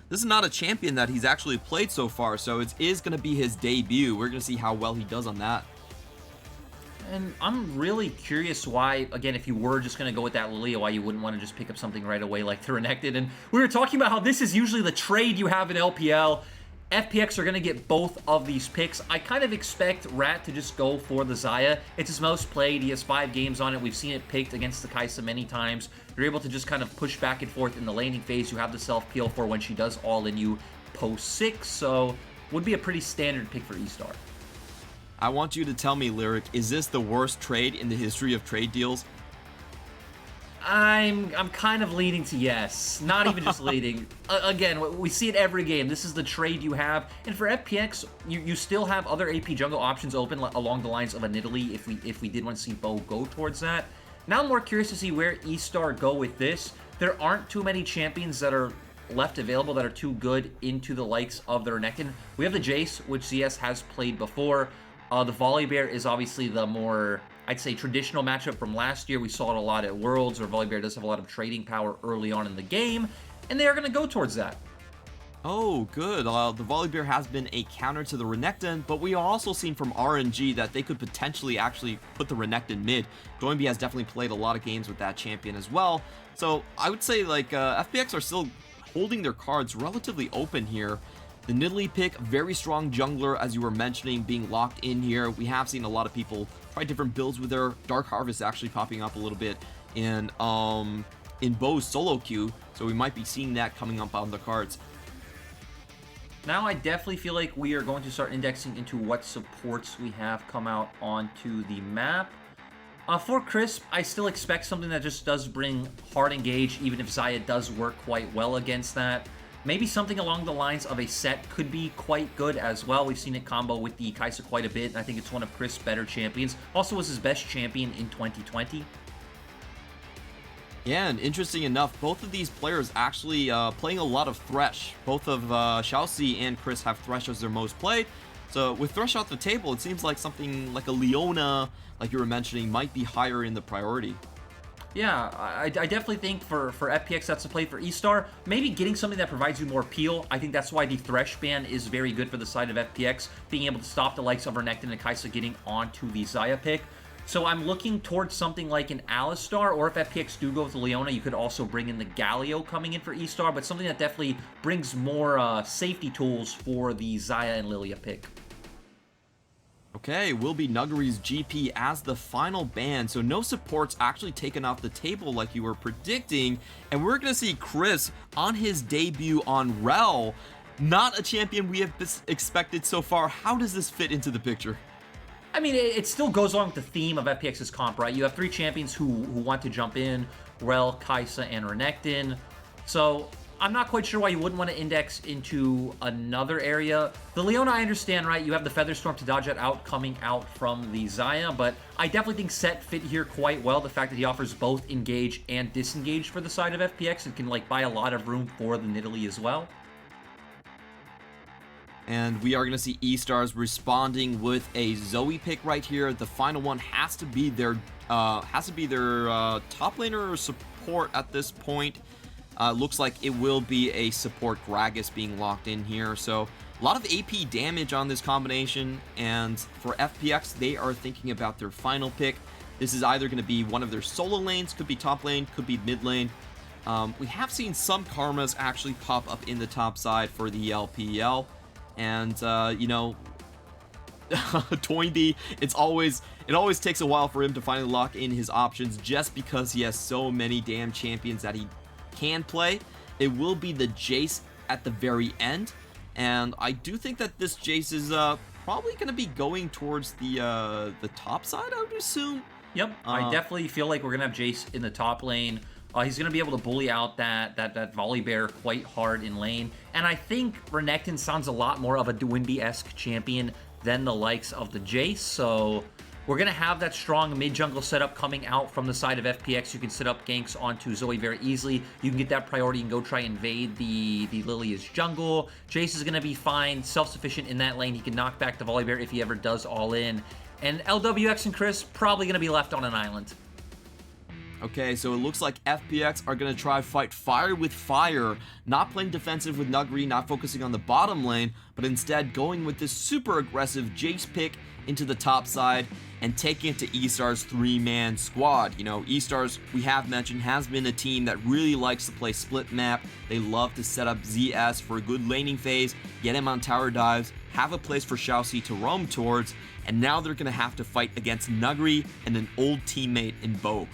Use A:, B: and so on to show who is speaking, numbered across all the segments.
A: This is not a champion that he's actually played so far, so it is going to be his debut. We're going to see how well he does on that.
B: And I'm really curious why, again, if you were just going to go with that Lillia, why you wouldn't want to just pick up something right away like the Renekton. And we were talking about how this is usually the trade you have in LPL. FPX are going to get both of these picks. I kind of expect Rat to just go for the Xayah. It's his most played. He has 5 games on it. We've seen it picked against the Kaisa many times. You're able to just kind of push back and forth in the laning phase. You have the self-peel for when she does all in you post 6. So would be a pretty standard pick for eStar.
A: I want you to tell me, Lyric, is this the worst trade in the history of trade deals?
B: I'm kind of leaning to yes. Not even just leaning. Again, we see it every game. This is the trade you have. And for FPX, you still have other AP jungle options open along the lines of a Nidalee if we did want to see Bo go towards that. Now I'm more curious to see where eStar go with this. There aren't too many champions that are left available that are too good into the likes of the Renekton. We have the Jayce, which CS has played before. The Volibear is obviously the more, I'd say, traditional matchup from last year. We saw it a lot at Worlds, where Volibear does have a lot of trading power early on in the game, and they are going to go towards that.
A: Oh, good. The Volibear has been a counter to the Renekton, but we are also seeing from RNG that they could potentially actually put the Renekton mid. Doinb has definitely played a lot of games with that champion as well. So I would say like FPX are still holding their cards relatively open here. The Nidalee pick, very strong jungler, as you were mentioning, being locked in here. We have seen a lot of people try different builds with their Dark Harvest actually popping up a little bit in Bo's solo queue, so we might be seeing that coming up on the cards.
B: Now I definitely feel like we are going to start indexing into what supports we have come out onto the map. For Crisp, I still expect something that just does bring hard engage, even if Xayah does work quite well against that. Maybe something along the lines of a Set could be quite good as well. We've seen it combo with the Kaisa quite a bit, and I think it's one of Crisp's better champions. Also was his best champion in 2020.
A: Yeah, and interesting enough, both of these players actually playing a lot of Thresh. Both of ShiauC and Chris have Thresh as their most played. So with Thresh off the table, it seems like something like a Leona, like you were mentioning, might be higher in the priority.
B: Yeah, I definitely think for FPX that's a play for eStar. Maybe getting something that provides you more peel. I think that's why the Thresh ban is very good for the side of FPX, being able to stop the likes of Renekton and Kaisa getting onto the Xayah pick. So I'm looking towards something like an Alistar, or if FPX do go with the Leona, you could also bring in the Galio coming in for eStar, but something that definitely brings more safety tools for the Xayah and Lillia pick.
A: Okay, will be Nuguri's GP as the final ban, so no supports actually taken off the table like you were predicting, and we're going to see Chris on his debut on Rell, not a champion we have expected so far. How does this fit into the picture?
B: I mean, it still goes along with the theme of FPX's comp, right? You have 3 champions who want to jump in, Rell, Kaisa, and Renekton, so I'm not quite sure why you wouldn't want to index into another area. The Leona, I understand, right? You have the Featherstorm to dodge it out coming out from the Xayah, but I definitely think Set fit here quite well. The fact that he offers both engage and disengage for the side of FPX and can like buy a lot of room for the Nidalee as well.
A: And we are going to see eStars responding with a Zoe pick right here. The final one has to be their top laner or support at this point. Looks like it will be a support Gragas being locked in here. So a lot of AP damage on this combination. And for FPX, they are thinking about their final pick. This is either going to be one of their solo lanes, could be top lane, could be mid lane. We have seen some Karmas actually pop up in the top side for the LPL. And, you know, Doinb, it always takes a while for him to finally lock in his options just because he has so many damn champions that he can play. It will be the Jayce at the very end, and I do think that this Jayce is probably going to be going towards the top side, I would assume.
B: Yep, I definitely feel like we're going to have Jayce in the top lane. He's going to be able to bully out that Volibear quite hard in lane, and I think Renekton sounds a lot more of a Doinb-esque champion than the likes of the Jayce, so we're going to have that strong mid-jungle setup coming out from the side of FPX. You can set up ganks onto Zoe very easily. You can get that priority and go try and invade the Lillia's jungle. Jayce is going to be fine, self-sufficient in that lane. He can knock back the Volibear if he ever does all in. And Lwx and Chris probably going to be left on an island.
A: Okay, so it looks like FPX are going to try fight fire with fire, not playing defensive with Nuguri, not focusing on the bottom lane, but instead going with this super aggressive Jayce pick into the top side and taking it to eStar's 3-man squad. You know, eStar's, we have mentioned, has been a team that really likes to play split map. They love to set up ZS for a good laning phase, get him on tower dives, have a place for ShiauC to roam towards, and now they're going to have to fight against Nuguri and an old teammate in Bo.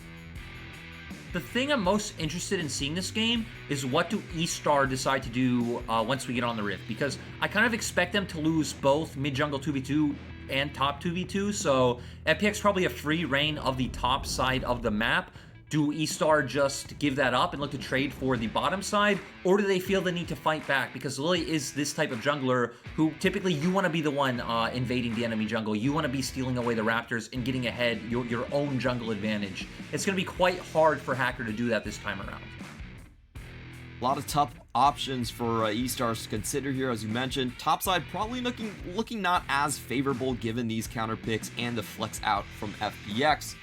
B: The thing I'm most interested in seeing this game is what do eStar decide to do once we get on the Rift, because I kind of expect them to lose both mid-jungle 2v2 and top 2v2, so FPX probably a free reign of the top side of the map. Do eStar just give that up and look to trade for the bottom side, or do they feel the need to fight back? Because Lillia is this type of jungler who typically you want to be the one invading the enemy jungle. You want to be stealing away the Raptors and getting ahead, your own jungle advantage. It's going to be quite hard for Hacker to do that this time around.
A: A lot of tough options for eStars to consider here, as you mentioned. Topside probably looking not as favorable given these counter picks and the flex out from FPX.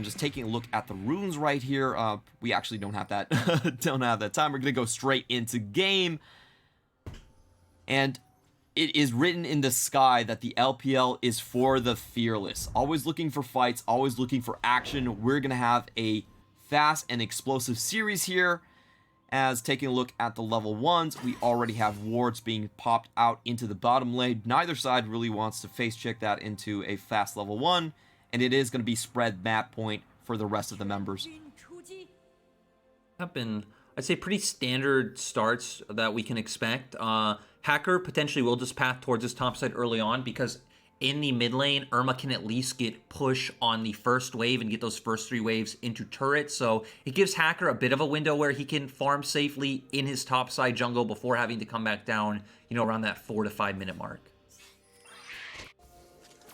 A: Just taking a look at the runes right here. We actually don't have that time. We're gonna go straight into game, and it is written in the sky that the LPL is for the fearless. Always looking for fights, always looking for action. We're gonna have a fast and explosive series here. As taking a look at the level 1s, we already have wards being popped out into the bottom lane. Neither side really wants to face check that into a fast level 1, and it is going to be spread map point for the rest of the members.
B: Have been, I'd say, pretty standard starts that we can expect. Hacker potentially will just path towards his top side early on, because in the mid lane, Irma can at least get push on the first wave and get those first 3 waves into turrets. So it gives Hacker a bit of a window where he can farm safely in his top side jungle before having to come back down, you know, around that 4 to 5 minute mark.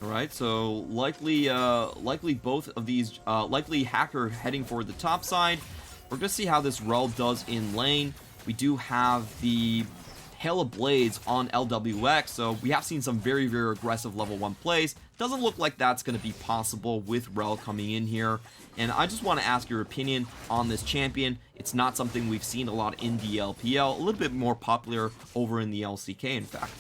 A: All right, so likely both of these, likely Hacker heading for the top side. We're gonna see how this Rell does in lane. We do have the Hail of Blades on Lwx, so we have seen some very, very aggressive level 1 plays. Doesn't look like that's going to be possible with Rell coming in here, and I just want to ask your opinion on this champion. It's not something we've seen a lot in the LPL, a little bit more popular over in the LCK, in fact.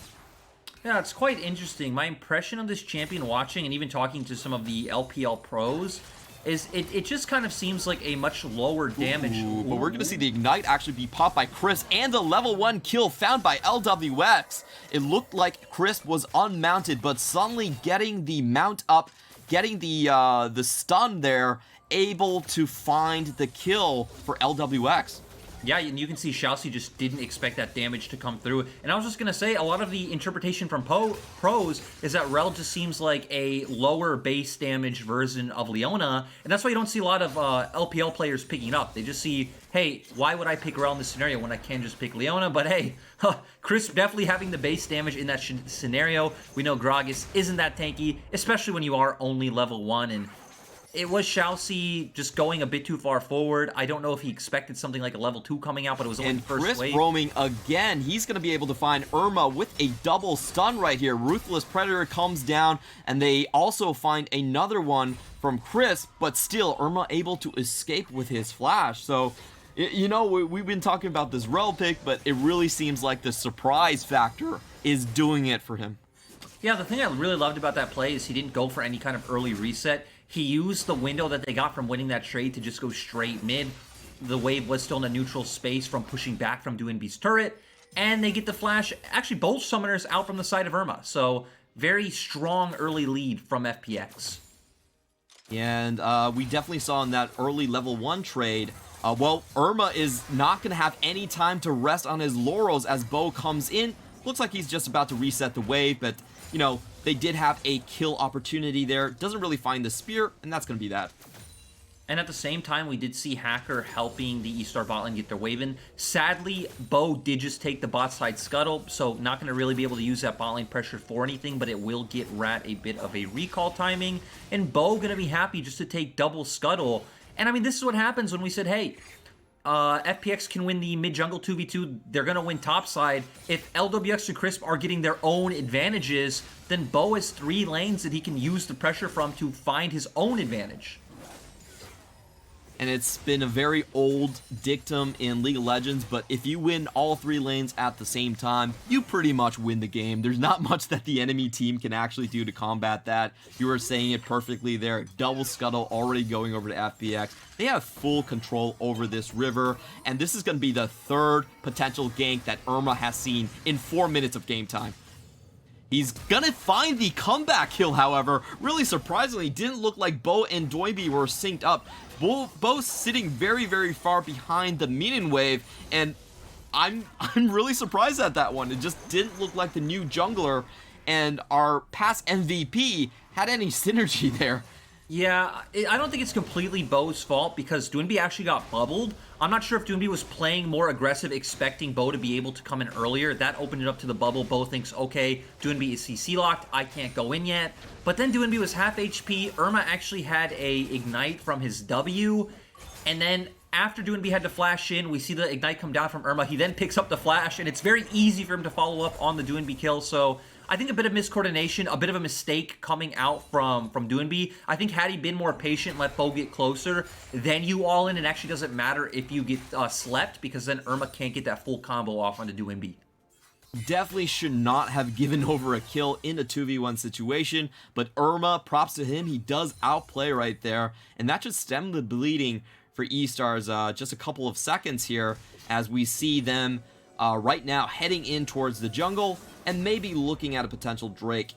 B: Yeah, it's quite interesting. My impression of this champion watching and even talking to some of the LPL pros is it just kind of seems like a much lower damage.
A: But we're going to see the Ignite actually be popped by Chris and the level 1 kill found by Lwx. It looked like Chris was unmounted, but suddenly getting the mount up, getting the stun there, able to find the kill for Lwx.
B: Yeah, and you can see ShiauC just didn't expect that damage to come through. And I was just going to say, a lot of the interpretation from pros is that Rell just seems like a lower base damage version of Leona. And that's why you don't see a lot of LPL players picking up. They just see, hey, why would I pick Rell in this scenario when I can just pick Leona? But hey, Chris definitely having the base damage in that scenario. We know Gragas isn't that tanky, especially when you are only level 1. And it was ShiauC just going a bit too far forward. I don't know if he expected something like a level 2 coming out, but it was only the first
A: Chris
B: wave.
A: roaming again. He's going to be able to find Irma with a double stun right here. Ruthless Predator comes down, and they also find another one from Chris, but still, Irma able to escape with his flash. So, you know, we've been talking about this Rell pick, but it really seems like the surprise factor is doing it for him.
B: Yeah, the thing I really loved about that play is he didn't go for any kind of early reset. He used the window that they got from winning that trade to just go straight mid. The wave was still in a neutral space from pushing back from Doinb's turret, and they get the flash. Actually, both summoners out from the side of Irma, so very strong early lead from FPX.
A: And we definitely saw in that early level 1 trade, well, Irma is not going to have any time to rest on his laurels as Bo comes in. Looks like he's just about to reset the wave, but, you know, they did have a kill opportunity there. Doesn't really find the spear, and that's going to be that.
B: And at the same time, we did see Hacker helping the eStar bot lane get their wave in. Sadly, Bo did just take the bot side scuttle, so not going to really be able to use that bot lane pressure for anything, but it will get Rat a bit of a recall timing. And Bo going to be happy just to take double scuttle. And I mean, this is what happens when we said, hey, FPX can win the mid-jungle 2v2. They're going to win topside. If Lwx and Crisp are getting their own advantages, then Bo has 3 lanes that he can use the pressure from to find his own advantage.
A: And it's been a very old dictum in League of Legends, but if you win all 3 lanes at the same time, you pretty much win the game. There's not much that the enemy team can actually do to combat that. You were saying it perfectly there. Double Scuttle already going over to FPX. They have full control over this river, and this is going to be the 3rd potential gank that Irma has seen in 4 minutes of game time. He's gonna find the comeback kill, however. Really surprisingly, didn't look like Bo and Doinb were synced up. Both sitting very, very far behind the minion wave, and I'm really surprised at that one. It just didn't look like the new jungler and our past MVP had any synergy there.
B: Yeah, I don't think it's completely Bo's fault because Doinb actually got bubbled. I'm not sure if Doinb was playing more aggressive, expecting Bo to be able to come in earlier. That opened it up to the bubble. Bo thinks, okay, Doinb is CC locked. I can't go in yet. But then Doinb was half HP. Irma actually had a ignite from his W. And then after Doinb had to flash in, we see the ignite come down from Irma. He then picks up the flash, and it's very easy for him to follow up on the Doinb kill. So I think a bit of miscoordination, a bit of a mistake coming out from Doinb. I think had he been more patient, let Bo get closer, then you all in, it actually doesn't matter if you get slept, because then Irma can't get that full combo off onto Doinb.
A: Definitely should not have given over a kill in a 2v1 situation, but Irma, props to him, he does outplay right there, and that should stem the bleeding for eStar's just a couple of seconds here, as we see them right now heading in towards the jungle, and maybe looking at a potential Drake.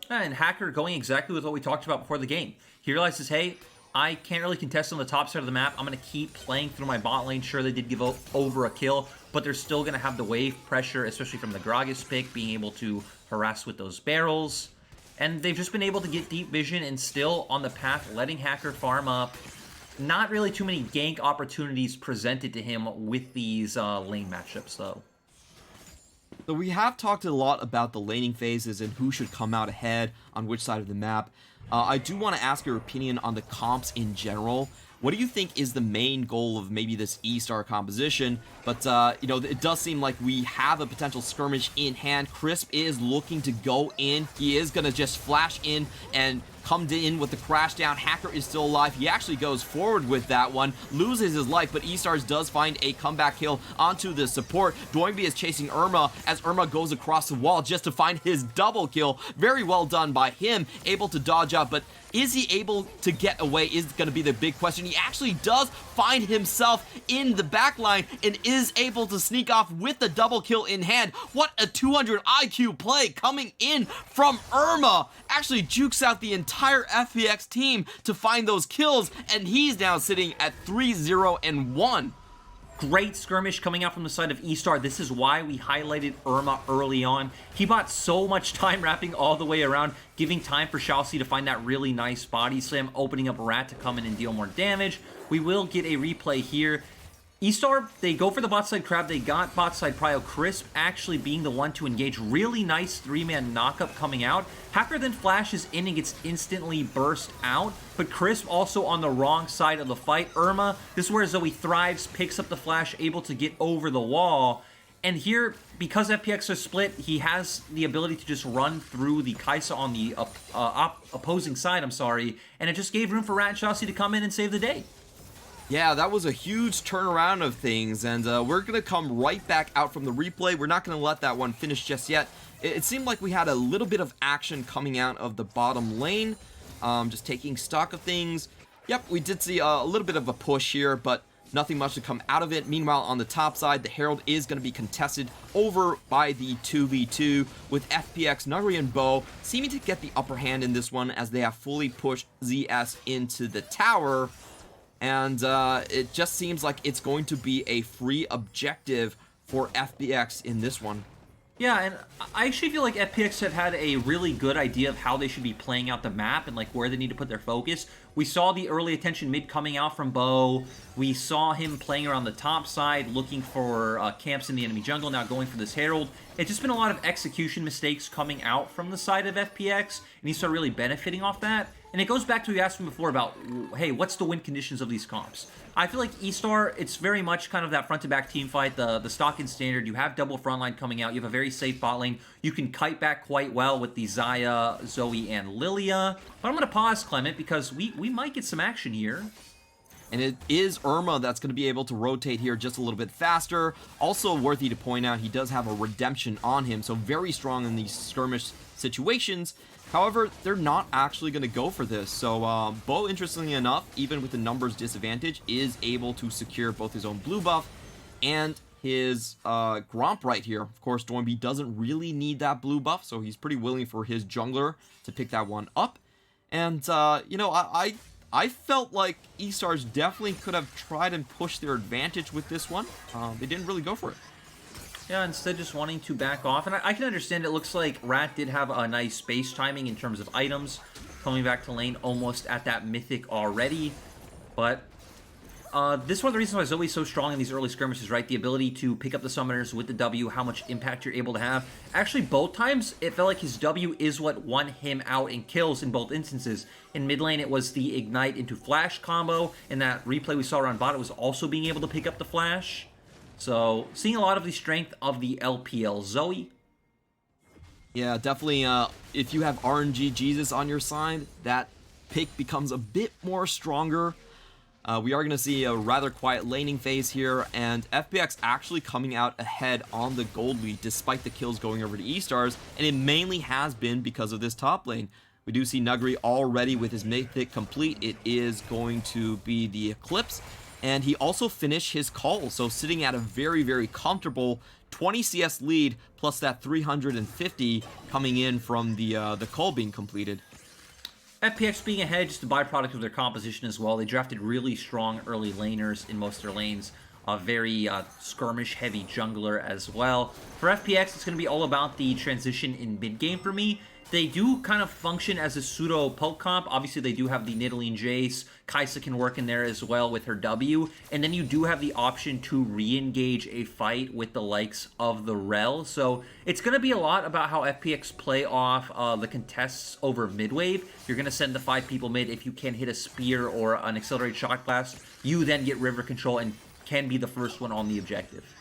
B: And Hacker going exactly with what we talked about before the game. He realizes, hey, I can't really contest on the top side of the map. I'm going to keep playing through my bot lane. Sure, they did give over a kill, but they're still going to have the wave pressure, especially from the Gragas pick, being able to harass with those barrels. And they've just been able to get deep vision and still on the path, letting Hacker farm up. Not really too many gank opportunities presented to him with these lane matchups, though.
A: So we have talked a lot about the laning phases and who should come out ahead on which side of the map. I do want to ask your opinion on the comps in general. What do you think is the main goal of maybe this eStar composition? But, you know, it does seem like we have a potential skirmish in hand. Crisp is looking to go in. He is going to just flash in and come in with the crash down. Hacker is still alive. He actually goes forward with that one, loses his life, but eStars does find a comeback kill onto the support. Doinb is chasing Irma as Irma goes across the wall just to find his double kill. Very well done by him, able to dodge out, but is he able to get away is going to be the big question. He actually does find himself in the backline and is able to sneak off with the double kill in hand. What a 200 IQ play coming in from Irma. Actually jukes out the entire FPX team to find those kills, and he's now sitting at 3-0-1.
B: Great skirmish coming out from the side of eStar. This is why we highlighted Irma early on. He bought so much time wrapping all the way around, giving time for ShiauC to find that really nice body slam, opening up Rat to come in and deal more damage. We will get a replay here. eStar, they go for the bot side crab. They got bot side prio. Crisp actually being the one to engage. Really nice 3-man knockup coming out. Hacker then flashes in and gets instantly burst out, but Crisp also on the wrong side of the fight. Irma, this is where Zoe thrives, picks up the flash, able to get over the wall. And here, because FPX are split, he has the ability to just run through the Kaisa on the opposing side, and it just gave room for Rat and ShiauC to come in and save the day.
A: Yeah, that was a huge turnaround of things, and we're going to come right back out from the replay. We're not going to let that one finish just yet. It seemed like we had a little bit of action coming out of the bottom lane, just taking stock of things. Yep, we did see a little bit of a push here, but nothing much to come out of it. Meanwhile, on the top side, the Herald is going to be contested over by the 2v2, with FPX, Nuguri, and Bo seeming to get the upper hand in this one as they have fully pushed ZS into the tower. And it just seems like it's going to be a free objective for FPX in this one.
B: Yeah, and I actually feel like FPX have had a really good idea of how they should be playing out the map and like where they need to put their focus. We saw the early attention mid coming out from Bo. We saw him playing around the top side, looking for camps in the enemy jungle, now going for this Herald. It's just been a lot of execution mistakes coming out from the side of FPX, and he started really benefiting off that. And it goes back to what you asked me before about, hey, what's the win conditions of these comps? I feel like eStar, it's very much kind of that front-to-back team fight, the stock and standard. You have double frontline coming out. You have a very safe bot lane. You can kite back quite well with the Xayah, Zoe, and Lillia. But I'm going to pause, Clement, because we might get some action here.
A: and it is Irma that's going to be able to rotate here just a little bit faster. Also worthy to point out, he does have a redemption on him, so very strong in these skirmish situations. However, they're not actually going to go for this. So Bo, interestingly enough, even with the numbers disadvantage, is able to secure both his own blue buff and his Gromp right here. Of course, Doinb doesn't really need that blue buff, so he's pretty willing for his jungler to pick that one up. And, you know, I felt like eStars definitely could have tried and pushed their advantage with this one. They didn't really go for it.
B: Yeah, instead just wanting to back off. And I can understand, it looks like Rat did have a nice space timing in terms of items. Coming back to lane almost at that mythic already. But this is one of the reasons why Zoe's so strong in these early skirmishes, right? The ability to pick up the summoners with the W, how much impact you're able to have. Actually, both times, it felt like his W is what won him out in kills in both instances. In mid lane, it was the Ignite into Flash combo. In that replay we saw around bot, it was also being able to pick up the Flash. So, seeing a lot of the strength of the LPL Zoe.
A: Yeah, definitely, if you have RNG Jesus on your side, that pick becomes a bit more stronger. We are going to see a rather quiet laning phase here, and FPX actually coming out ahead on the gold lead despite the kills going over to eStars, and it mainly has been because of this top lane. We do see Nuguri already with his mythic complete. It is going to be the Eclipse. And he also finished his call, so sitting at a very, very comfortable 20 CS lead, plus that 350 coming in from the call being completed.
B: FPX being ahead, just a byproduct of their composition as well. They drafted really strong early laners in most of their lanes. A very skirmish-heavy jungler as well. For FPX, it's going to be all about the transition in mid-game for me. They do kind of function as a pseudo poke comp. Obviously, they do have the Nidalee and Jayce. Kaisa can work in there as well with her W. And then you do have the option to re-engage a fight with the likes of the Rell. So it's going to be a lot about how FPX play off the contests over mid-wave. You're going to send the 5 people mid. If you can hit a spear or an accelerated shot blast, you then get river control and can be the first one on the objective.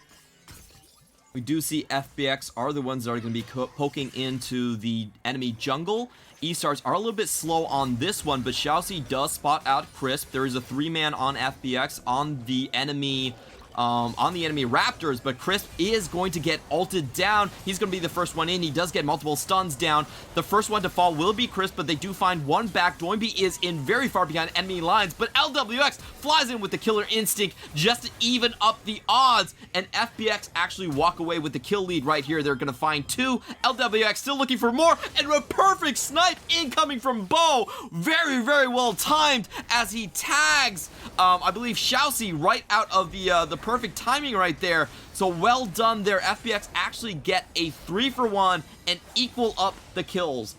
A: We do see FPX are the ones that are going to be poking into the enemy jungle. eStars are a little bit slow on this one, but ShiauC does spot out Crisp. There is a 3-man on FPX on the enemy Raptors, but Crisp is going to get ulted down. He's going to be the first one in. He does get multiple stuns down. The first one to fall will be Crisp, but they do find one back. Doinb is in very far behind enemy lines, but Lwx flies in with the killer instinct just to even up the odds, and FPX actually walk away with the kill lead right here. They're going to find 2. Lwx still looking for more, and a perfect snipe incoming from Bo. Very, very well timed as he tags, I believe, ShiauC right out of the perfect timing right there. So well done there. FPX actually get a 3-for-1 and equal up the kills.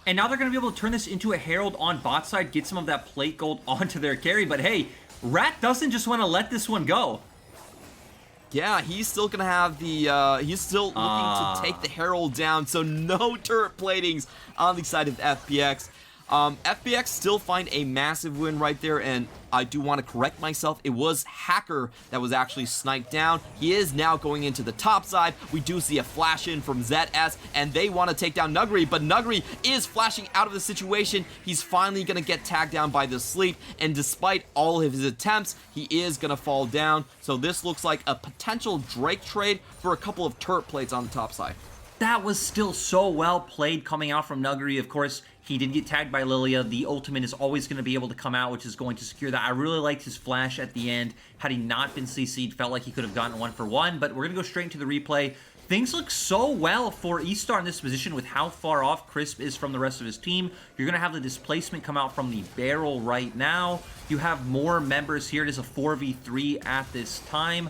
B: And now they're going to be able to turn this into a Herald on bot side, get some of that plate gold onto their carry. But hey, Rat doesn't just want to let this one go.
A: Yeah, he's still going to have the, he's still looking to take the Herald down. So no turret platings on the side of FPX. FPX still find a massive win right there, and I do want to correct myself. It was Hacker that was actually sniped down. He is now going into the top side. We do see a flash in from ZS, and they want to take down Nuguri, but Nuguri is flashing out of the situation. He's finally going to get tagged down by the sleep, and despite all of his attempts, he is going to fall down. So this looks like a potential Drake trade for a couple of turret plates on the top side.
B: That was still so well played coming out from Nuguri. Of course, he did get tagged by Lillia. The ultimate is always going to be able to come out, which is going to secure that. I really liked his flash at the end. Had he not been CC'd, felt like he could have gotten 1-for-1, but we're going to go straight into the replay. Things look so well for eStar in this position with how far off Crisp is from the rest of his team. You're going to have the displacement come out from the barrel right now. You have more members here. It is a 4v3 at this time.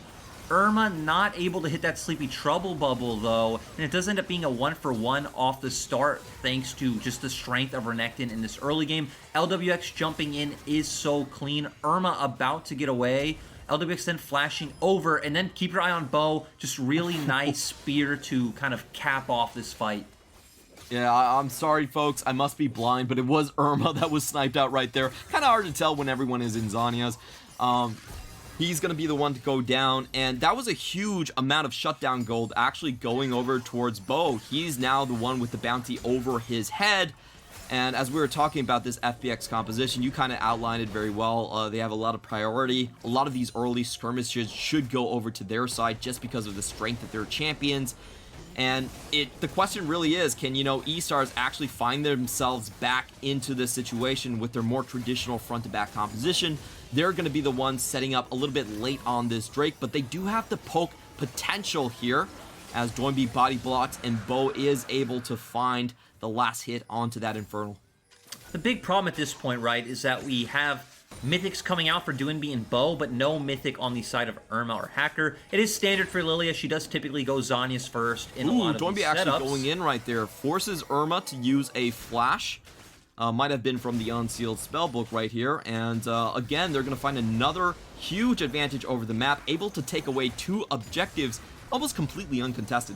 B: Irma not able to hit that Sleepy Trouble bubble, though, and it does end up being a 1-for-1 off the start, thanks to just the strength of Renekton in this early game. Lwx jumping in is so clean. Irma about to get away. Lwx then flashing over, and then keep your eye on Bo. Just really nice spear to kind of cap off this fight.
A: Yeah, I'm sorry, folks. I must be blind, but it was Irma that was sniped out right there. Kind of hard to tell when everyone is in Zhonya's. He's going to be the one to go down, and that was a huge amount of shutdown gold actually going over towards Bo. He's now the one with the bounty over his head, And as we were talking about this FPX composition, you kind of outlined it very well. They have a lot of priority. A lot of these early skirmishes should go over to their side just because of the strength of their champions. And the question really is, can, eStars actually find themselves back into this situation with their more traditional front-to-back composition? They're going to be the ones setting up a little bit late on this Drake, but they do have the poke potential here as Doinb body blocks and Bo is able to find the last hit onto that Infernal.
B: The big problem at this point, right, is that we have Mythics coming out for Doinb and Bo, but no Mythic on the side of Irma or Hacker. It is standard for Lillia. She does typically go Zhonya's first in a lot of
A: Doinb
B: these
A: actually
B: setups.
A: going in right there. Forces Irma to use a flash. Might have been from the Unsealed Spellbook right here. And again, they're going to find another huge advantage over the map, able to take away 2 objectives almost completely uncontested.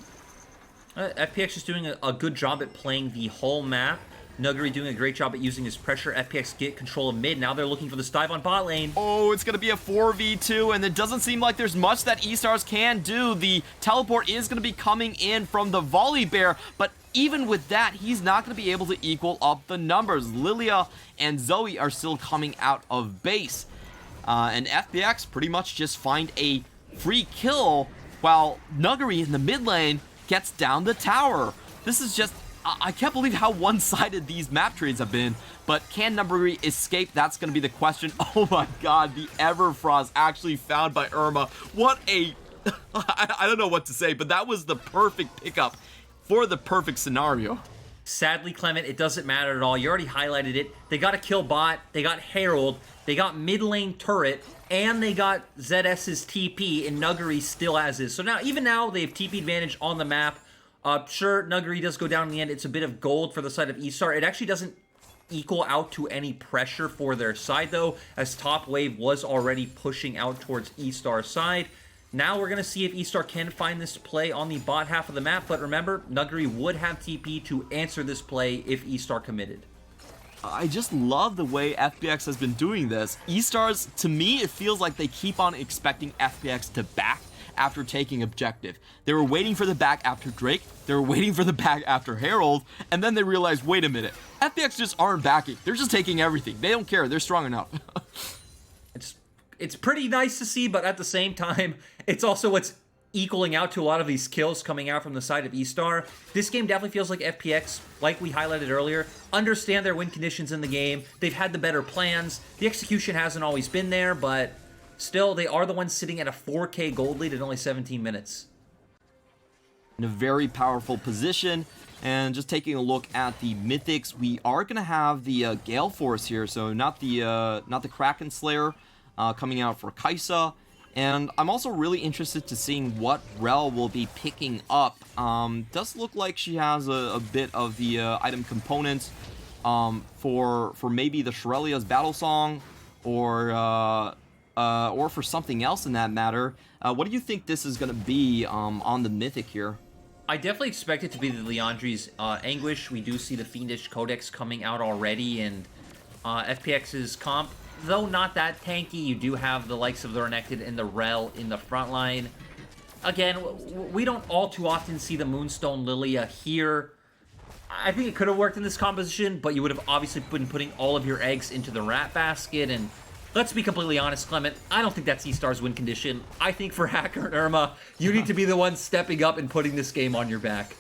B: FPX is doing a good job at playing the whole map. Nuguri doing a great job at using his pressure. FPX get control of mid. Now they're looking for this dive on bot lane.
A: Oh, it's going to be a 4v2, and it doesn't seem like there's much that eStars can do. The teleport is going to be coming in from the Volibear, but even with that, he's not going to be able to equal up the numbers. Lillia and Zoe are still coming out of base. And FPX pretty much just find a free kill while Nuguri in the mid lane gets down the tower. This is just, I can't believe how one-sided these map trades have been, but can Nuguri escape? That's going to be the question. Oh my god, the Everfrost actually found by Irma. What a, I don't know what to say, but that was the perfect pickup for the perfect scenario.
B: Sadly, Clement, it doesn't matter at all. You already highlighted it. They got a kill bot, they got Herald, they got mid lane turret, and they got ZS's TP, and Nuguri still has his. So now, even now, they have TP advantage on the map. Sure, Nuguri does go down in the end. It's a bit of gold for the side of eStar. It actually doesn't equal out to any pressure for their side, though, as top wave was already pushing out towards eStar's side. Now we're going to see if eStar can find this play on the bot half of the map, but remember, Nuguri would have TP to answer this play if eStar committed.
A: I just love the way FPX has been doing this. eStars, to me, it feels like they keep on expecting FPX to back after taking objective. They were waiting for the back after Drake, they were waiting for the back after Herald, and then they realized, wait a minute, FPX just aren't backing. They're just taking everything. They don't care. They're strong enough.
B: It's pretty nice to see, but at the same time, it's also what's equaling out to a lot of these kills coming out from the side of eStar. This game definitely feels like FPX, like we highlighted earlier, understand their win conditions in the game. They've had the better plans. The execution hasn't always been there, but still, they are the ones sitting at a 4K gold lead in only 17 minutes.
A: In a very powerful position. And just taking a look at the Mythics, we are going to have the Gale Force here, so not the Kraken Slayer coming out for Kaisa. And I'm also really interested to seeing what Rell will be picking up. Does look like she has a bit of the item components for maybe the Shurelya's Battle Song or for something else in that matter. What do you think this is going to be on the Mythic here?
B: I definitely expect it to be the Liandry's Anguish. We do see the Fiendish Codex coming out already, and FPX's comp, though not that tanky, you do have the likes of the Renekton and the Rell in the front line. Again, we don't all too often see the Moonstone Lillia here. I think it could have worked in this composition, but you would have obviously been putting all of your eggs into the rat basket, and let's be completely honest, Clement, I don't think that's eStar's win condition. I think for Hacker and Irma, you need to be the one stepping up and putting this game on your back.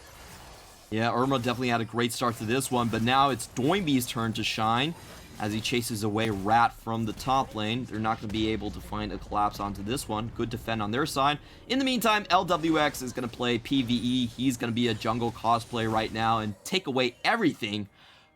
A: Yeah, Irma definitely had a great start to this one, but now it's Doinb's turn to shine as he chases away Rat from the top lane. They're not going to be able to find a collapse onto this one. Good defend on their side. In the meantime, Lwx is going to play PvE. He's going to be a jungle cosplay right now and take away everything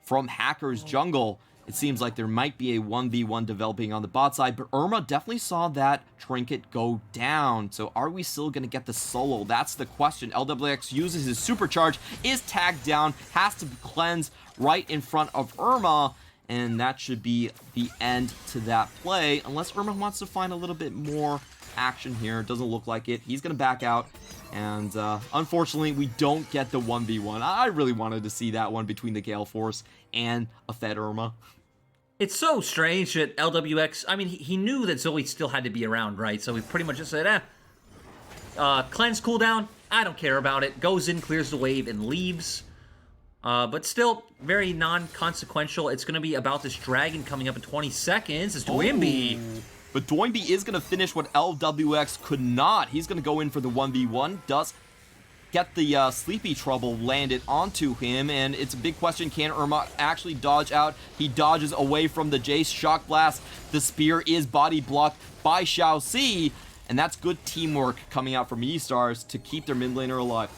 A: from Hacker's jungle. It seems like there might be a 1v1 developing on the bot side, but Irma definitely saw that trinket go down. So are we still going to get the solo? That's the question. Lwx uses his supercharge, is tagged down, has to cleanse right in front of Irma, and that should be the end to that play, unless Irma wants to find a little bit more action here. Doesn't look like it. He's going to back out, and unfortunately, we don't get the 1v1. I really wanted to see that one between the Gale Force and a fed Irma.
B: It's so strange that Lwx, I mean, he knew that Zoe still had to be around, right? So he pretty much just said, cleanse cooldown, I don't care about it. Goes in, clears the wave, and leaves. But still, very non-consequential. It's going to be about this dragon coming up in 20 seconds. It's Doinb.
A: But Doinb is going to finish what Lwx could not. He's going to go in for the 1v1. Does get the sleepy trouble landed onto him, and it's a big question, can Irma actually dodge out? He dodges away from the Jayce shock blast. The spear is body blocked by ShiauC, and that's good teamwork coming out from eStars to keep their mid laner alive.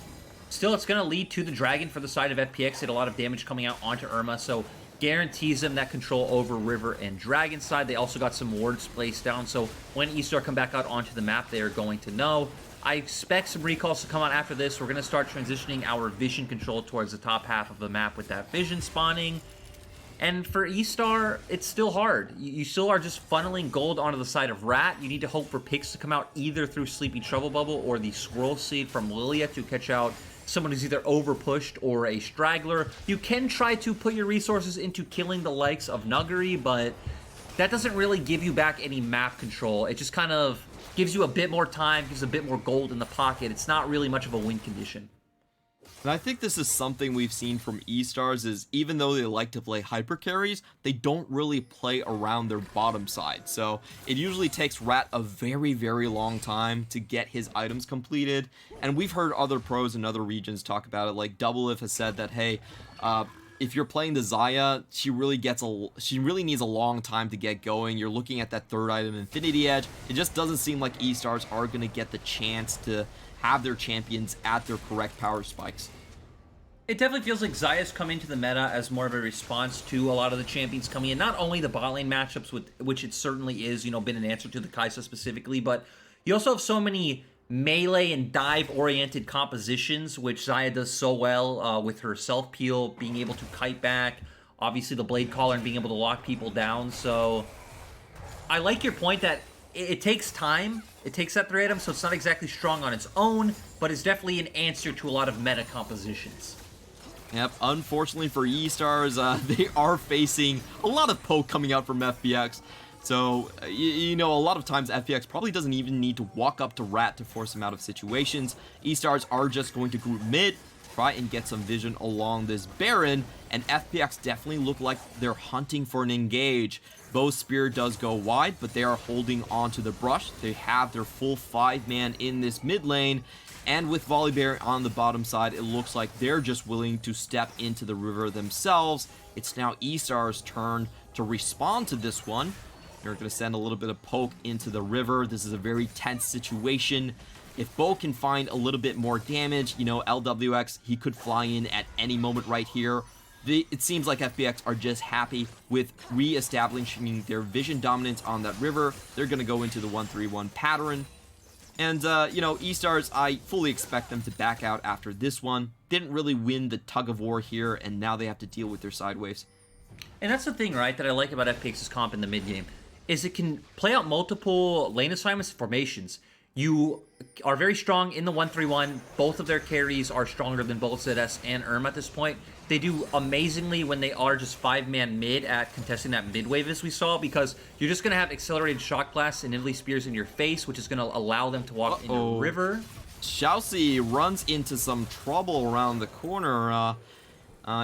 B: Still, it's going to lead to the dragon for the side of FPX. Did a lot of damage coming out onto Irma, so guarantees them that control over river and dragon side. They also got some wards placed down, so when eStar come back out onto the map, they are going to know. I expect some recalls to come out after this. We're going to start transitioning our vision control towards the top half of the map with that vision spawning. And for eStar, it's still hard. You still are just funneling gold onto the side of Rat. You need to hope for picks to come out either through Sleepy Trouble Bubble or the Squirrel Seed from Lillia to catch out someone who's either over-pushed or a straggler. You can try to put your resources into killing the likes of Nuguri, but that doesn't really give you back any map control. It just kind of gives you a bit more time, gives a bit more gold in the pocket. It's not really much of a win condition.
A: And I think this is something we've seen from eStars is even though they like to play hyper carries, they don't really play around their bottom side. So it usually takes Rat a very, very long time to get his items completed. And we've heard other pros in other regions talk about it. Like Doublelift has said that, hey, if you're playing the Xayah, she really needs a long time to get going. You're looking at that third item, Infinity Edge. It just doesn't seem like eStars are going to get the chance to have their champions at their correct power spikes.
B: It definitely feels like Xayah's come into the meta as more of a response to a lot of the champions coming in. Not only the bot lane matchups, which it certainly is, you know, been an answer to the Kaisa specifically, but you also have so many melee and dive-oriented compositions, which Xayah does so well with her self-peel, being able to kite back, obviously the Blade Caller and being able to lock people down. So I like your point that it takes time. It takes that 3 item, so it's not exactly strong on its own, but it's definitely an answer to a lot of meta compositions.
A: Yep, unfortunately for eStars, they are facing a lot of poke coming out from FPX. So, you know, a lot of times FPX probably doesn't even need to walk up to Rat to force him out of situations. eStars are just going to group mid, try and get some vision along this Baron, and FPX definitely look like they're hunting for an engage. Bow's Spear does go wide, but they are holding on to the brush. They have their full 5-man in this mid lane, and with Volibear on the bottom side, it looks like they're just willing to step into the river themselves. It's now eStar's turn to respond to this one. They're going to send a little bit of poke into the river. This is a very tense situation. If Bo can find a little bit more damage, you know, Lwx, he could fly in at any moment right here. It seems like FPX are just happy with re-establishing their vision dominance on that river. They're going to go into the 1-3-1 pattern. And, you know, eStars, I fully expect them to back out after this one. Didn't really win the tug of war here, and now they have to deal with their side waves.
B: And that's the thing, right, that I like about FPX's comp in the mid game, is it can play out multiple lane assignments and formations. You are very strong in the 1-3-1. Both of their carries are stronger than both ZS and Irma at this point. They do amazingly when they are just 5-man mid at contesting that mid wave as we saw, because you're just going to have accelerated shock blasts and Nidalee spears in your face, which is going to allow them to walk into the river.
A: ShiauC runs into some trouble around the corner.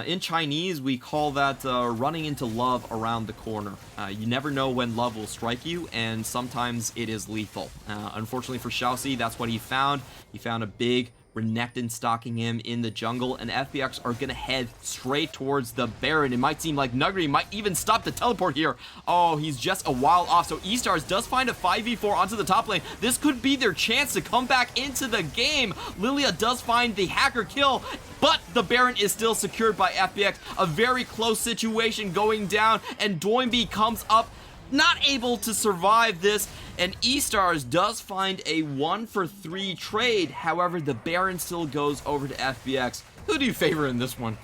A: In Chinese, we call that running into love around the corner. You never know when love will strike you, and sometimes it is lethal. Unfortunately for ShiauC, that's what he found. He found a big Renekton stalking him in the jungle, and FPX are going to head straight towards the Baron. It might seem like Nuguri might even stop the teleport here. Oh, he's just a while off, so eStars does find a 5v4 onto the top lane. This could be their chance to come back into the game. Lillia does find the hacker kill, but the Baron is still secured by FPX. A very close situation going down, and Doinb comes up, not able to survive this, and eStars does find a 1-for-3 trade. However, the Baron still goes over to FPX. Who do you favor in this one?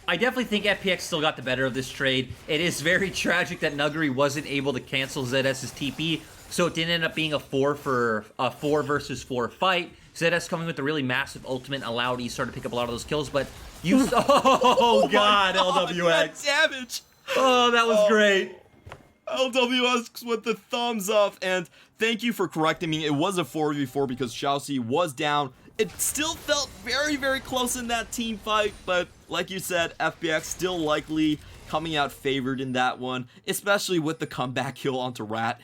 B: I definitely think FPX still got the better of this trade. It is very tragic that Nuguri wasn't able to cancel ZS's TP, so it didn't end up being a 4 versus 4 fight. ZS coming with a really massive ultimate allowed eStar to pick up a lot of those kills, but you... oh god, Lwx.
A: That damage!
B: Oh, that was great.
A: Lwx with the thumbs up, and thank you for correcting me. It was a 4v4 because ShiauC was down It still felt very, very close in that team fight, but like you said, FPX still likely coming out favored in that one, especially with the comeback kill onto Rat.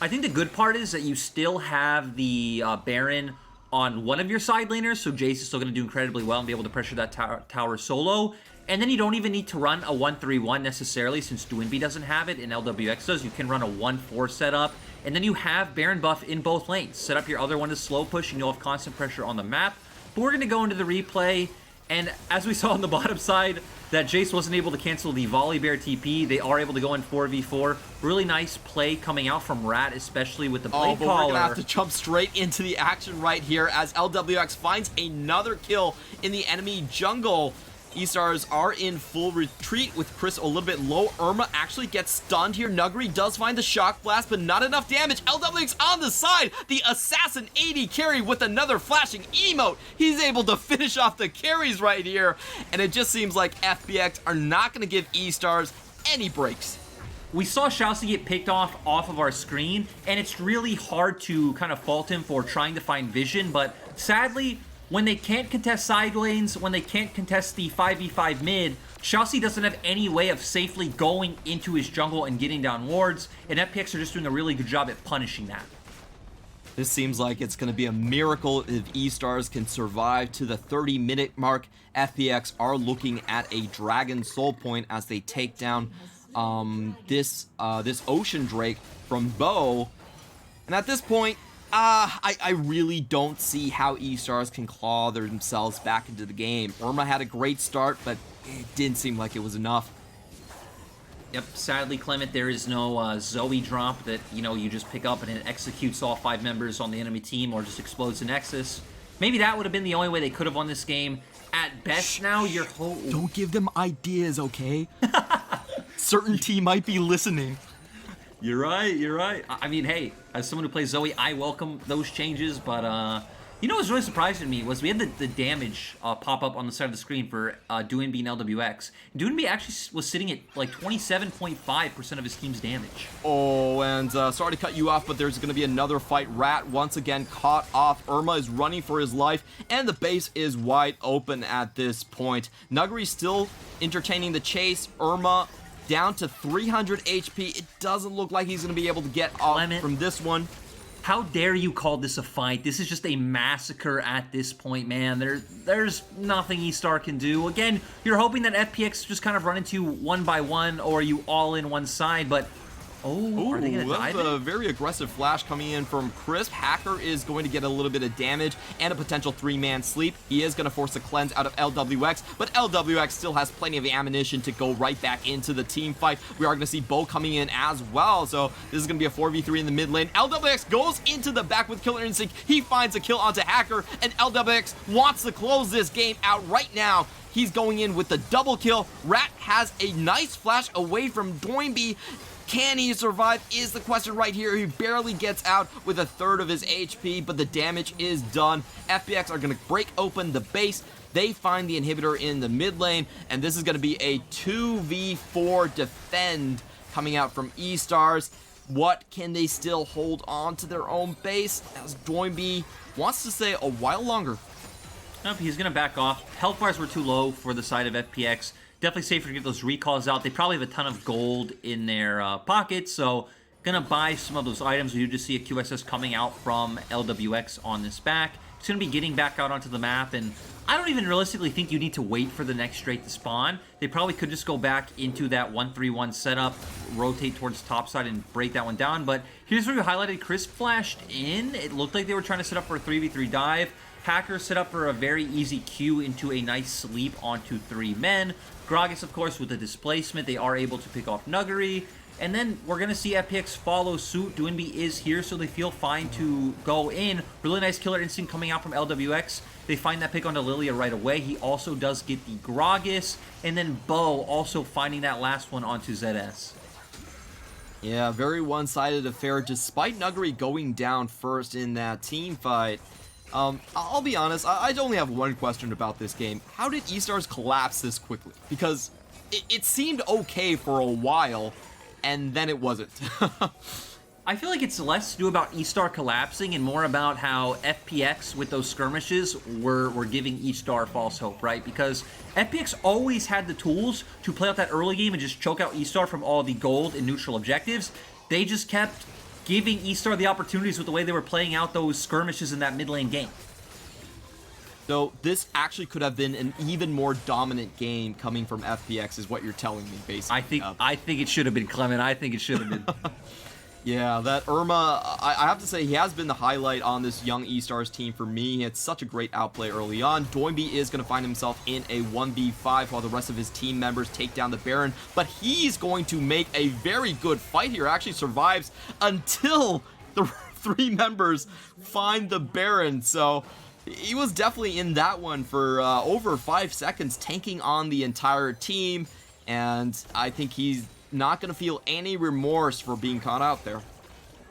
B: I think the good part is that you still have the Baron on one of your side laners, so Jayce is still going to do incredibly well and be able to pressure that tower solo. And then you don't even need to run a 1-3-1 necessarily, since Doinb doesn't have it and Lwx does. You can run a 1-4 setup, and then you have Baron buff in both lanes. Set up your other one to slow push, and you'll have constant pressure on the map. But we're going to go into the replay, and as we saw on the bottom side, that Jayce wasn't able to cancel the Volibear TP. They are able to go in 4v4. Really nice play coming out from Rat, especially with the Blade Caller.
A: We're going to have to jump straight into the action right here as Lwx finds another kill in the enemy jungle. eStars are in full retreat with Chris a little bit low. Irma actually gets stunned here. Nuguri does find the shock blast, but not enough damage. Lwx on the side. The assassin AD carry with another flashing emote. He's able to finish off the carries right here. And it just seems like FPX are not going to give eStars any breaks.
B: We saw ShiauC get picked off of our screen, and it's really hard to kind of fault him for trying to find vision, but sadly, when they can't contest side lanes, when they can't contest the 5v5 mid, ShiauC doesn't have any way of safely going into his jungle and getting down wards, and FPX are just doing a really good job at punishing that.
A: This seems like it's going to be a miracle if eStars can survive to the 30-minute mark. FPX are looking at a Dragon Soul Point as they take down this Ocean Drake from Bo. And at this point, I really don't see how eStars can claw themselves back into the game. Irma had a great start, but it didn't seem like it was enough.
B: Yep, sadly, Clement, there is no Zoe drop that, you just pick up and it executes all 5 members on the enemy team or just explodes the Nexus. Maybe that would have been the only way they could have won this game. At best, now you're
A: Don't give them ideas, okay? Certainty might be listening.
B: You're right. I mean, hey, as someone who plays Zoe, I welcome those changes, but, what was really surprising to me was we had the damage pop up on the side of the screen for Doinb and Lwx. Doinb actually was sitting at, like, 27.5% of his team's damage.
A: Oh, and sorry to cut you off, but there's going to be another fight. Rat once again caught off. Irma is running for his life, and the base is wide open at this point. Nuguri still entertaining the chase. Irma down to 300 HP. It doesn't look like he's going to be able to get off from this one.
B: How dare you call this a fight? This is just a massacre at this point, man. There's nothing eStar can do. Again, you're hoping that FPX just kind of run into one by one, or you all in one side, but are they going to die?
A: That's a very aggressive flash coming in from Crisp. Hacker is going to get a little bit of damage and a potential 3-man sleep. He is going to force a cleanse out of Lwx, but Lwx still has plenty of ammunition to go right back into the team fight. We are going to see Bo coming in as well, so this is going to be a 4v3 in the mid lane. Lwx goes into the back with Killer Instinct. He finds a kill onto Hacker, and Lwx wants to close this game out right now. He's going in with the double kill. Rat has a nice flash away from Doinb. Can he survive is the question right here. He barely gets out with a third of his HP, but the damage is done. FPX are going to break open the base. They find the inhibitor in the mid lane, and this is going to be a 2v4 defend coming out from eStars. What can they still hold on to their own base as Doinb wants to stay a while longer?
B: Nope, he's going to back off. Health bars were too low for the side of FPX. Definitely safer to get those recalls out. They probably have a ton of gold in their pockets, so gonna buy some of those items. We do just see a QSS coming out from Lwx on this back. It's gonna be getting back out onto the map, and I don't even realistically think you need to wait for the next straight to spawn. They probably could just go back into that 1-3-1 setup, rotate towards the top side, and break that one down. But here's where we highlighted Chris flashed in. It looked like they were trying to set up for a 3v3 dive. Hacker set up for a very easy Q into a nice sleep onto 3 men. Gragas, of course, with the displacement, they are able to pick off Nuguri. And then we're going to see FPX follow suit. Doinb is here, so they feel fine to go in. Really nice Killer Instinct coming out from Lwx. They find that pick onto Lillia right away. He also does get the Gragas. And then Bo also finding that last one onto ZS.
A: Yeah, very one-sided affair, despite Nuguri going down first in that team fight. I'll be honest, I only have one question about this game. How did eStars collapse this quickly? Because it seemed okay for a while, and then it wasn't.
B: I feel like it's less to do about eStar collapsing and more about how FPX with those skirmishes were giving eStar false hope, right? Because FPX always had the tools to play out that early game and just choke out eStar from all the gold and neutral objectives. They just kept giving eStar the opportunities with the way they were playing out those skirmishes in that mid lane game.
A: So this actually could have been an even more dominant game coming from FPX is what you're telling me, basically.
B: I think it should have been, Clement. I think it should have been.
A: Yeah, that Irma, I have to say, he has been the highlight on this young eStars team for me. It's such a great outplay early on. Doinb is going to find himself in a 1v5 while the rest of his team members take down the Baron, but he's going to make a very good fight here. Actually survives until the 3 members find the Baron, so he was definitely in that one for over 5 seconds, tanking on the entire team, and I think he's not going to feel any remorse for being caught out there.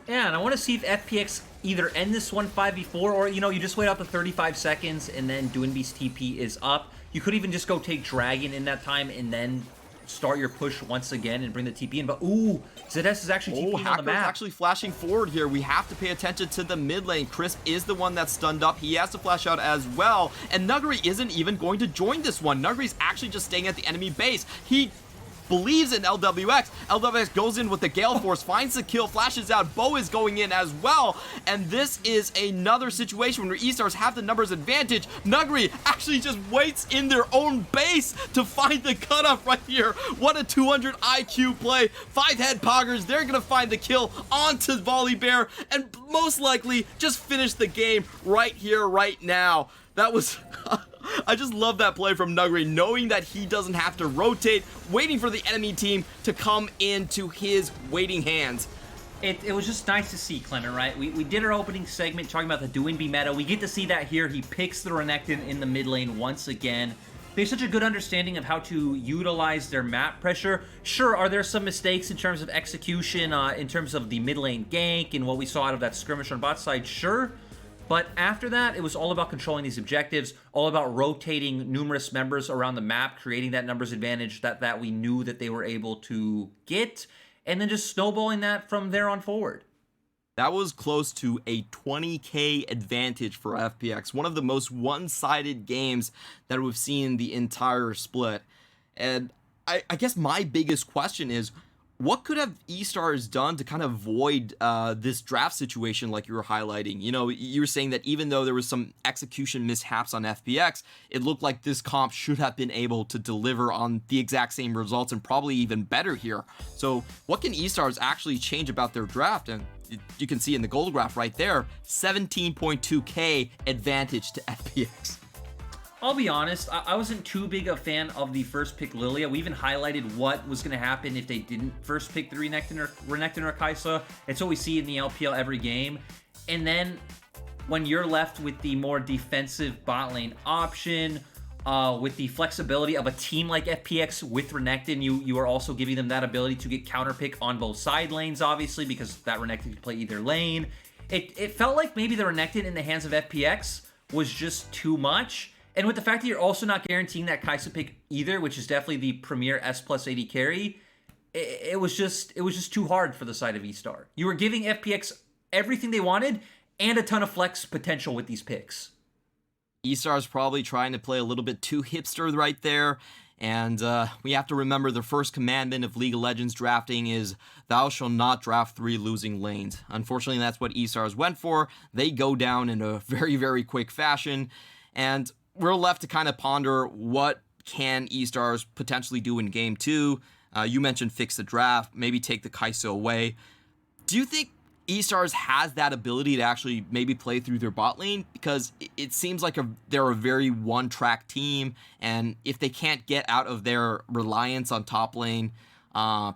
B: Yeah, and I want to see if FPX either end this one 5v4 or, you know, you just wait out the 35 seconds and then Doinb's TP is up. You could even just go take Dragon in that time and then start your push once again and bring the TP in. But, ooh, ZS is actually TPing on the map.
A: Actually flashing forward here. We have to pay attention to the mid lane. Crisp is the one that's stunned up. He has to flash out as well. And Nuguri isn't even going to join this one. Nuguri's actually just staying at the enemy base. He believes in LWX. LWX goes in with the Gale Force, finds the kill, flashes out. Bo is going in as well. And this is another situation where eStars have the numbers advantage. Nuguri actually just waits in their own base to find the cutoff right here. What a 200 IQ play. 5 head poggers. They're going to find the kill onto Volibear and most likely just finish the game right here, right now. That was... I just love that play from Nuguri, knowing that he doesn't have to rotate, waiting for the enemy team to come into his waiting hands.
B: It was just nice to see, Clement, right? We did our opening segment talking about the Doinb meta. We get to see that here. He picks the Renekton in the mid lane once again. They have such a good understanding of how to utilize their map pressure. Sure, are there some mistakes in terms of execution, in terms of the mid lane gank and what we saw out of that skirmish on bot side? Sure. But after that, it was all about controlling these objectives, all about rotating numerous members around the map, creating that numbers advantage that we knew that they were able to get, and then just snowballing that from there on forward.
A: That was close to a 20k advantage for FPX, one of the most one-sided games that we've seen the entire split. And I guess my biggest question is, what could have eStars done to kind of avoid this draft situation like you were highlighting? You know, you were saying that even though there was some execution mishaps on FPX, it looked like this comp should have been able to deliver on the exact same results and probably even better here. So what can eStars actually change about their draft? And you can see in the gold graph right there, 17.2k advantage to FPX.
B: I'll be honest, I wasn't too big a fan of the first pick Lillia. We even highlighted what was going to happen if they didn't first pick the Renekton or Kaisa. It's what we see in the LPL every game. And then when you're left with the more defensive bot lane option, with the flexibility of a team like FPX with Renekton, you are also giving them that ability to get counter pick on both side lanes, obviously, because that Renekton can play either lane. It felt like maybe the Renekton in the hands of FPX was just too much. And with the fact that you're also not guaranteeing that Kaisa pick either, which is definitely the premier S plus AD carry, it was just too hard for the side of eStar. You were giving FPX everything they wanted and a ton of flex potential with these picks.
A: eStar's probably trying to play a little bit too hipster right there. And we have to remember the first commandment of League of Legends drafting is, thou shalt not draft 3 losing lanes. Unfortunately, that's what eStars went for. They go down in a very, very quick fashion. And we're left to kind of ponder, what can eStars potentially do in game 2? You mentioned fix the draft, maybe take the Kaisa away. Do you think eStars has that ability to actually maybe play through their bot lane? Because it seems like they're a very one-track team, and if they can't get out of their reliance on top lane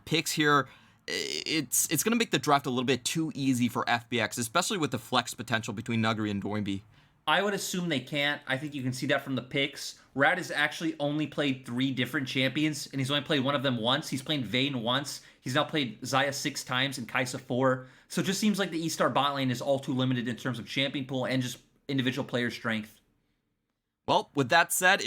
A: picks here, it's going to make the draft a little bit too easy for FPX, especially with the flex potential between Nuguri and Doinb.
B: I would assume they can't. I think you can see that from the picks. Rad has actually only played 3 different champions, and he's only played one of them once. He's played Vayne once. He's now played Xayah 6 times and Kaisa 4. So it just seems like the eStar bot lane is all too limited in terms of champion pool and just individual player strength.
A: Well, with that said,